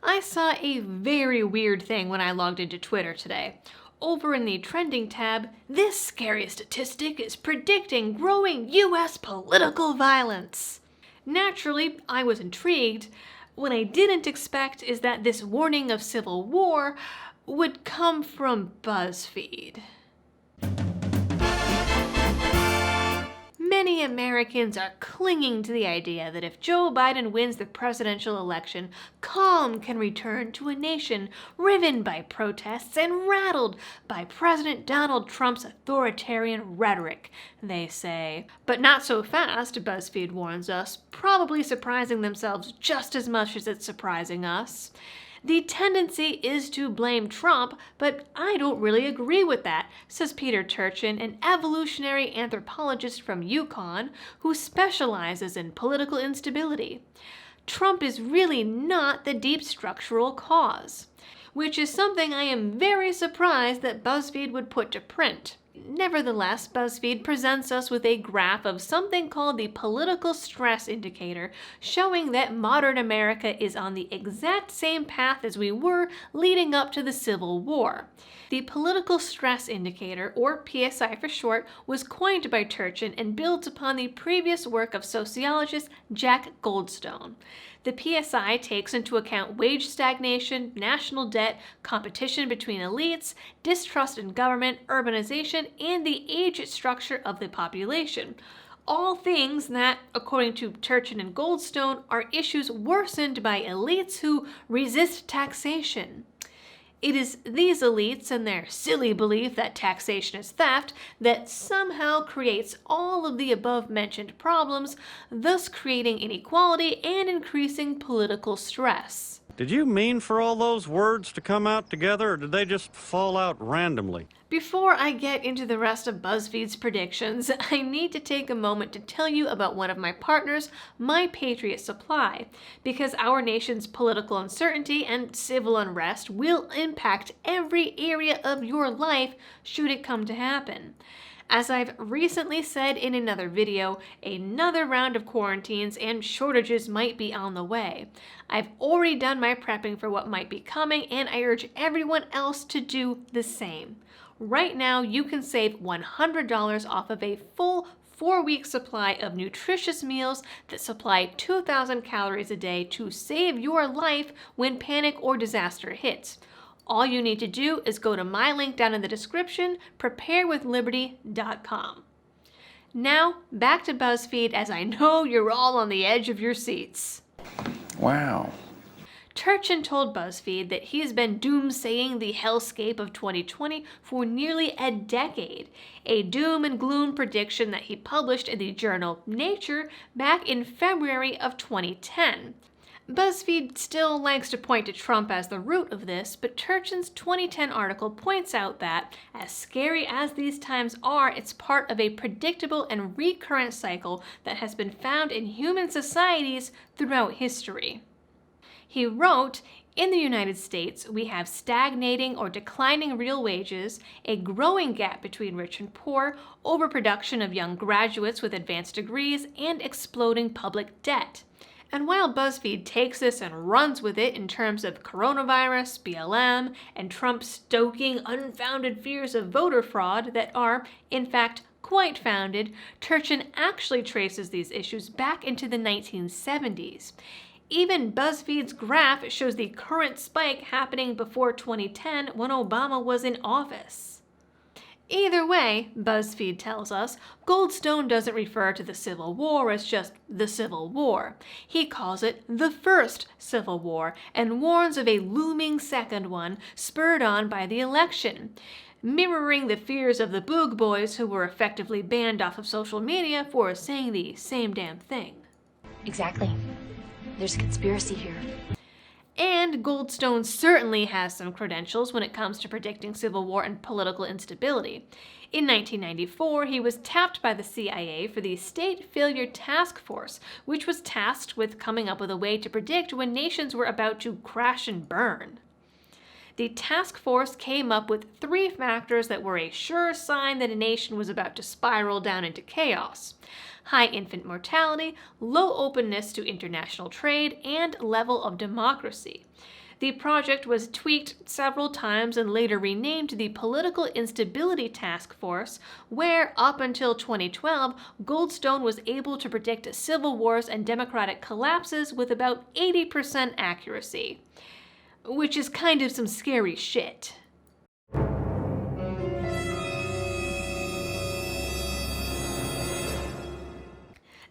I saw a very weird thing when I logged into Twitter today. Over in the trending tab, this scary statistic is predicting growing US political violence. Naturally, I was intrigued. What I didn't expect is that this warning of civil war would come from Buzzfeed. Many Americans are clinging to the idea that if Joe Biden wins the presidential election, calm can return to a nation riven by protests and rattled by President Donald Trump's authoritarian rhetoric, they say. But not so fast, BuzzFeed warns us, probably surprising themselves just as much as it's surprising us. The tendency is to blame Trump, but I don't really agree with that, says Peter Turchin, an evolutionary anthropologist from Yukon who specializes in political instability. Trump is really not the deep structural cause, which is something I am very surprised that BuzzFeed would put to print. Nevertheless, BuzzFeed presents us with a graph of something called the political stress indicator, showing that modern America is on the exact same path as we were leading up to the Civil War. The political stress indicator, or PSI for short, was coined by Turchin and builds upon the previous work of sociologist Jack Goldstone. The PSI takes into account wage stagnation, national debt, competition between elites, distrust in government, urbanization, and the age structure of the population. All things that, according to Turchin and Goldstone, are issues worsened by elites who resist taxation. It is these elites and their silly belief that taxation is theft that somehow creates all of the above-mentioned problems, thus creating inequality and increasing political stress. Did you mean for all those words to come out together, or did they just fall out randomly? Before I get into the rest of BuzzFeed's predictions, I need to take a moment to tell you about one of my partners, My Patriot Supply, because our nation's political uncertainty and civil unrest will impact every area of your life should it come to happen. As I've recently said in another video, another round of quarantines and shortages might be on the way. I've already done my prepping for what might be coming, and I urge everyone else to do the same. Right now, you can save $100 off of a full 4-week supply of nutritious meals that supply 2,000 calories a day to save your life when panic or disaster hits. All you need to do is go to my link down in the description, preparewithliberty.com. Now, back to BuzzFeed, as I know you're all on the edge of your seats. Wow. Turchin told BuzzFeed that he's been doomsaying the hellscape of 2020 for nearly a decade, a doom and gloom prediction that he published in the journal Nature back in February of 2010. BuzzFeed still likes to point to Trump as the root of this, but Turchin's 2010 article points out that, as scary as these times are, it's part of a predictable and recurrent cycle that has been found in human societies throughout history. He wrote, in the United States, we have stagnating or declining real wages, a growing gap between rich and poor, overproduction of young graduates with advanced degrees, and exploding public debt. And while BuzzFeed takes this and runs with it in terms of coronavirus, BLM, and Trump stoking unfounded fears of voter fraud that are, in fact, quite founded, Turchin actually traces these issues back into the 1970s. Even BuzzFeed's graph shows the current spike happening before 2010 when Obama was in office. Either way, BuzzFeed tells us, Goldstone doesn't refer to the Civil War as just the Civil War. He calls it the First Civil War and warns of a looming second one spurred on by the election, mirroring the fears of the Boog Boys who were effectively banned off of social media for saying the same damn thing. Exactly. There's a conspiracy here. And Goldstone certainly has some credentials when it comes to predicting civil war and political instability. In 1994, he was tapped by the CIA for the State Failure Task Force, which was tasked with coming up with a way to predict when nations were about to crash and burn. The task force came up with 3 factors that were a sure sign that a nation was about to spiral down into chaos: high infant mortality, low openness to international trade, and level of democracy. The project was tweaked several times and later renamed the Political Instability Task Force, where, up until 2012, Goldstone was able to predict civil wars and democratic collapses with about 80% accuracy. Which is kind of some scary shit.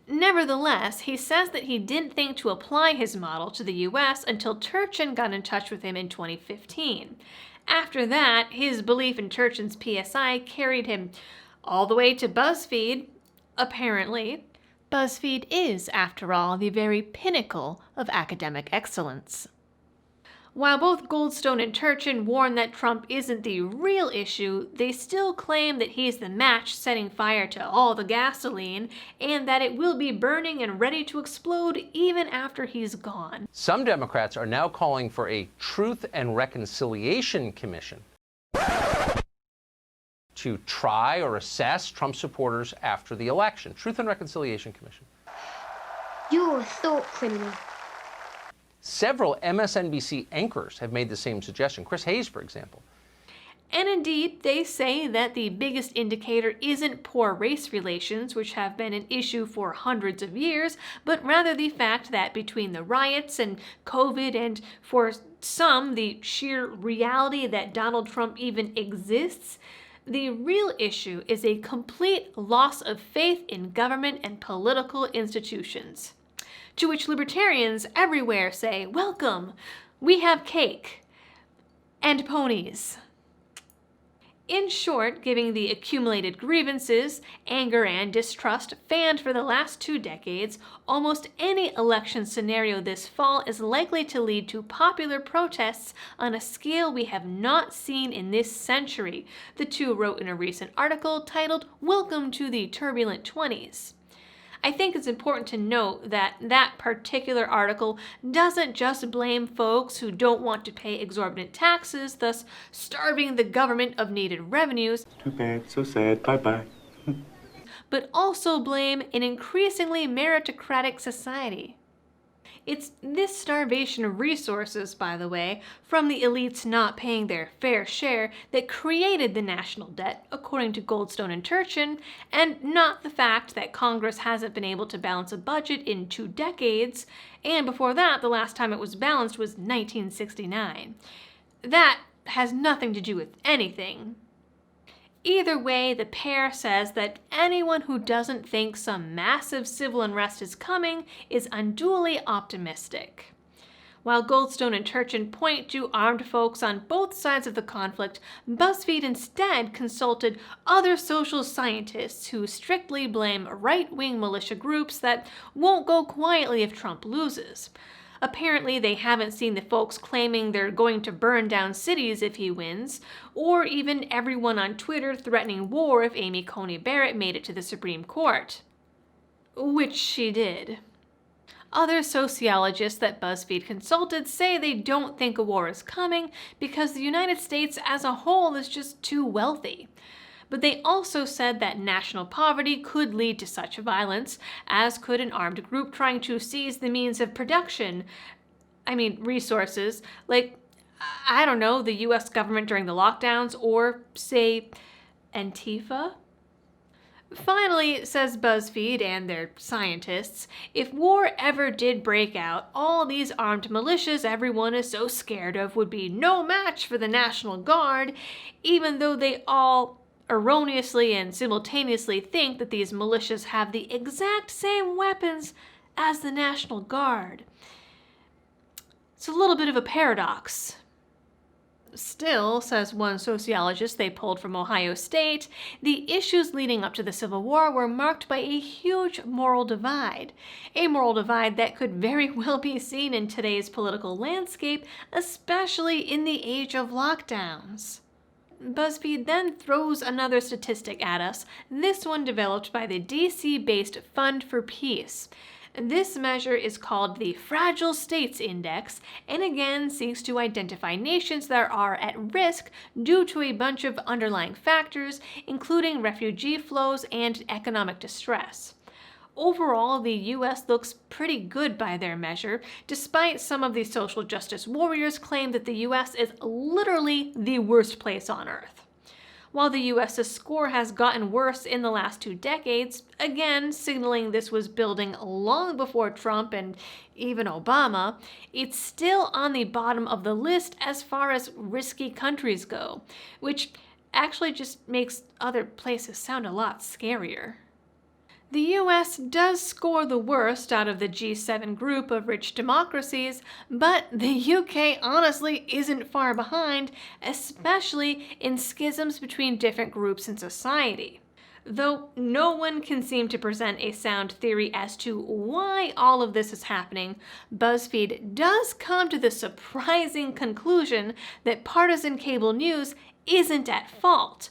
Nevertheless, he says that he didn't think to apply his model to the US until Turchin got in touch with him in 2015. After that, his belief in Turchin's PSI carried him all the way to Buzzfeed, apparently. Buzzfeed is, after all, the very pinnacle of academic excellence. While both Goldstone and Turchin warn that Trump isn't the real issue, they still claim that he's the match setting fire to all the gasoline, and that it will be burning and ready to explode even after he's gone. Some Democrats are now calling for a Truth and Reconciliation Commission to try or assess Trump supporters after the election. Truth and Reconciliation Commission. You're a thought criminal. Several MSNBC anchors have made the same suggestion. Chris Hayes, for example. And indeed, they say that the biggest indicator isn't poor race relations, which have been an issue for hundreds of years, but rather the fact that between the riots and COVID and, for some, the sheer reality that Donald Trump even exists, the real issue is a complete loss of faith in government and political institutions. To which libertarians everywhere say, welcome, we have cake and ponies. In short, given the accumulated grievances, anger, and distrust fanned for the last 2 decades, almost any election scenario this fall is likely to lead to popular protests on a scale we have not seen in this century, the two wrote in a recent article titled, "Welcome to the Turbulent 20s." I think it's important to note that that particular article doesn't just blame folks who don't want to pay exorbitant taxes, thus starving the government of needed revenues. Too bad, so sad, bye-bye. But also blame an increasingly meritocratic society. It's this starvation of resources, by the way, from the elites not paying their fair share that created the national debt, according to Goldstone and Turchin, and not the fact that Congress hasn't been able to balance a budget in 2 decades, and before that, the last time it was balanced was 1969. That has nothing to do with anything. Either way, the pair says that anyone who doesn't think some massive civil unrest is coming is unduly optimistic. While Goldstone and Turchin point to armed folks on both sides of the conflict, Buzzfeed instead consulted other social scientists who strictly blame right-wing militia groups that won't go quietly if Trump loses. Apparently, they haven't seen the folks claiming they're going to burn down cities if he wins, or even everyone on Twitter threatening war if Amy Coney Barrett made it to the Supreme Court. Which she did. Other sociologists that Buzzfeed consulted say they don't think a war is coming because the United States as a whole is just too wealthy. But they also said that national poverty could lead to such violence, as could an armed group trying to seize the means of production. Resources, like, I don't know, the US government during the lockdowns, or, say, Antifa? Finally, says Buzzfeed and their scientists, if war ever did break out, all these armed militias everyone is so scared of would be no match for the National Guard, even though they all erroneously and simultaneously think that these militias have the exact same weapons as the National Guard. It's a little bit of a paradox. Still, says one sociologist they pulled from Ohio State, the issues leading up to the Civil War were marked by a huge moral divide. A moral divide that could very well be seen in today's political landscape, especially in the age of lockdowns. Buzzfeed then throws another statistic at us, this one developed by the DC-based Fund for Peace. This measure is called the Fragile States Index, and again seeks to identify nations that are at risk due to a bunch of underlying factors, including refugee flows and economic distress. Overall, the US looks pretty good by their measure, despite some of the social justice warriors claim that the US is literally the worst place on earth. While the US's score has gotten worse in the last 2 decades, again signaling this was building long before Trump and even Obama, it's still on the bottom of the list as far as risky countries go, which actually just makes other places sound a lot scarier. The US does score the worst out of the G7 group of rich democracies, but the UK honestly isn't far behind, especially in schisms between different groups in society. Though no one can seem to present a sound theory as to why all of this is happening, Buzzfeed does come to the surprising conclusion that partisan cable news isn't at fault.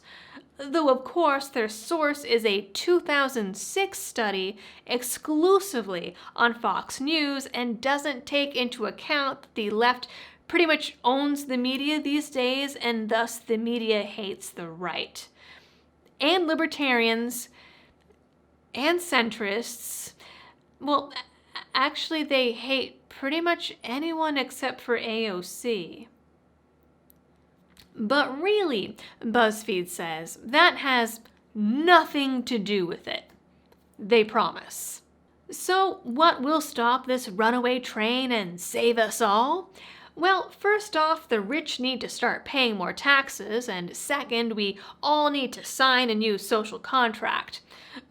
Though, of course, their source is a 2006 study exclusively on Fox News and doesn't take into account that the left pretty much owns the media these days, and thus the media hates the right. And libertarians and centrists, well, actually they hate pretty much anyone except for AOC. But really, Buzzfeed says, that has nothing to do with it. They promise. So what will stop this runaway train and save us all? Well, first off, the rich need to start paying more taxes, and second, we all need to sign a new social contract.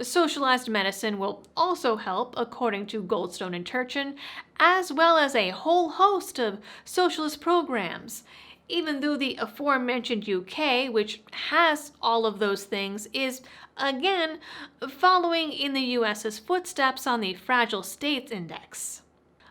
Socialized medicine will also help, according to Goldstone and Turchin, as well as a whole host of socialist programs. Even though the aforementioned UK, which has all of those things, is, again, following in the US's footsteps on the Fragile States Index.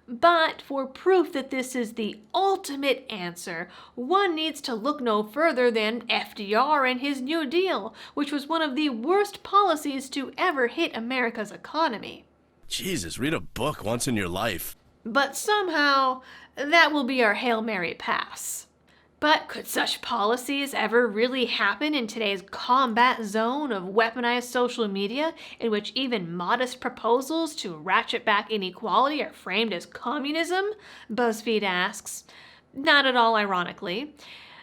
But for proof that this is the ultimate answer, one needs to look no further than FDR and his New Deal, which was one of the worst policies to ever hit America's economy. Jesus, read a book once in your life. But somehow, that will be our Hail Mary pass. But could such policies ever really happen in today's combat zone of weaponized social media, in which even modest proposals to ratchet back inequality are framed as communism? Buzzfeed asks. Not at all ironically.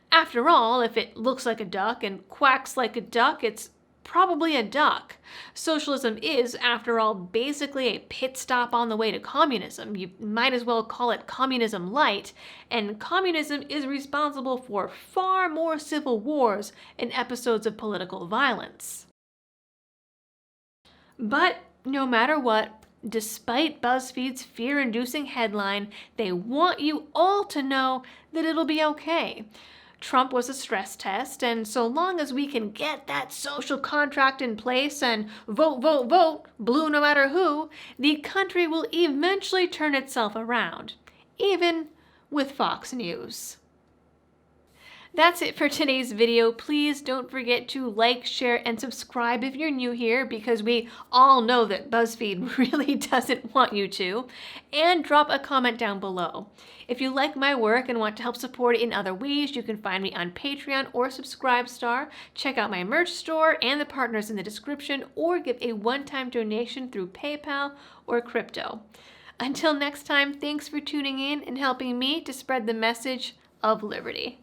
After all, if it looks like a duck and quacks like a duck, it's probably a duck. Socialism is, after all, basically a pit stop on the way to communism. You might as well call it communism light, and communism is responsible for far more civil wars and episodes of political violence. But no matter what, despite Buzzfeed's fear-inducing headline, they want you all to know that it'll be okay. Trump was a stress test, and so long as we can get that social contract in place and vote, vote, vote, blue no matter who, the country will eventually turn itself around, even with Fox News. That's it for today's video. Please don't forget to like, share, and subscribe if you're new here, because we all know that Buzzfeed really doesn't want you to. And drop a comment down below. If you like my work and want to help support it in other ways, you can find me on Patreon or Subscribestar. Check out my merch store and the partners in the description, or give a one-time donation through PayPal or crypto. Until next time, thanks for tuning in and helping me to spread the message of liberty.